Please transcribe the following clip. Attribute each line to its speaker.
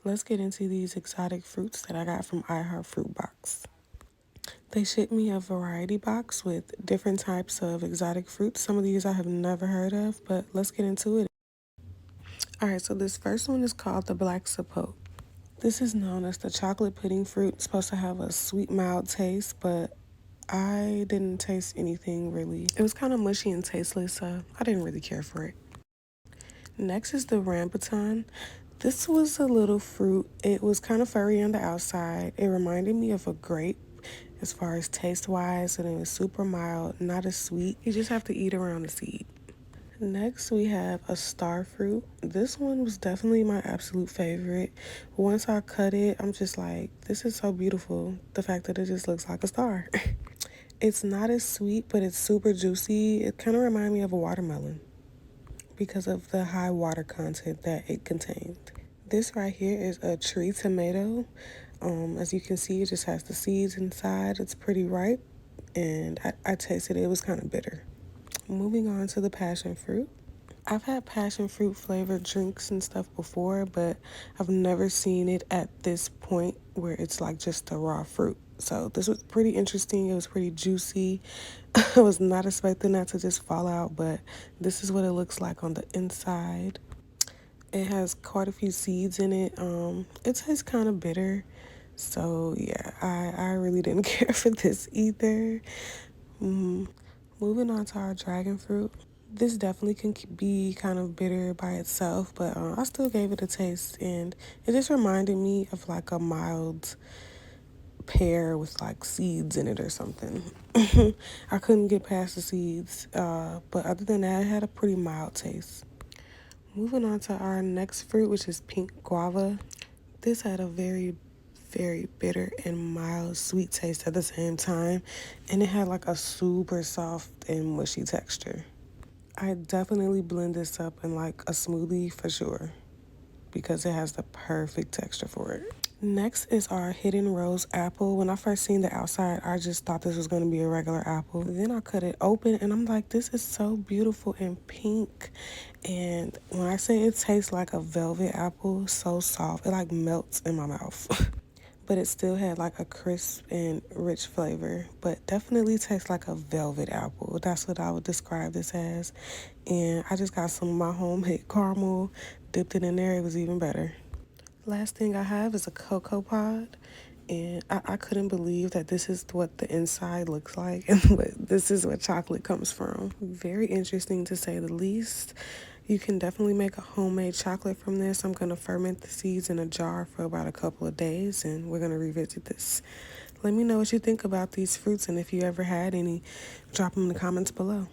Speaker 1: Let's get into these exotic fruits that I got from IHeartfruitbox. They shipped me a variety box with different types of exotic fruits. Some of these I have never heard of, but let's get into it. Alright, so this first one is called the black sapote. This is known as the chocolate pudding fruit. It's supposed to have a sweet, mild taste, but I didn't taste anything really. It was kind of mushy and tasteless, so I didn't really care for it. Next is the rambutan. This was a little fruit. It was kind of furry on the outside. It reminded me of a grape as far as taste wise, and it was super mild, not as sweet. You just have to eat around the seed. Next, we have a starfruit. This one was definitely my absolute favorite. Once I cut it, I'm just like, this is so beautiful. The fact that it just looks like a star. It's not as sweet, but it's super juicy. It kind of reminds me of a watermelon because of the high water content that it contained. This right here is a tree tomato. As you can see, it just has the seeds inside. It's pretty ripe, and I tasted it. It was kind of bitter. Moving on to the passion fruit. I've had passion fruit flavored drinks and stuff before, but I've never seen it at this point where it's like just a raw fruit. So this was pretty interesting. It was pretty juicy. I was not expecting that to just fall out, but this is what it looks like on the inside. It has quite a few seeds in it. It tastes kind of bitter. So yeah, I really didn't care for this either. Moving on to our dragon fruit. This definitely can be kind of bitter by itself, but I still gave it a taste, and it just reminded me of like a mild pear with like seeds in it or something. I couldn't get past the seeds, but other than that, it had a pretty mild taste. Moving on to our next fruit, which is pink guava. This had a very bitter and mild sweet taste at the same time, and it had like a super soft and mushy texture. I definitely blend this up in like a smoothie for sure because it has the perfect texture for it. Next is our hidden rose apple. When I first seen the outside, I just thought this was going to be a regular apple. Then I cut it open and I'm like, this is so beautiful and pink. And when I say it tastes like a velvet apple, so soft, it like melts in my mouth. But it still had like a crisp and rich flavor, but definitely tastes like a velvet apple. That's what I would describe this as. And I just got some of my homemade caramel, dipped it in there. It was even better. Last thing I have is a cocoa pod, and I couldn't believe that this is what the inside looks like and this is what chocolate comes from. Very interesting to say the least. You can definitely make a homemade chocolate from this. I'm going to ferment the seeds in a jar for about a couple of days, and we're going to revisit this. Let me know what you think about these fruits, and if you ever had any, drop them in the comments below.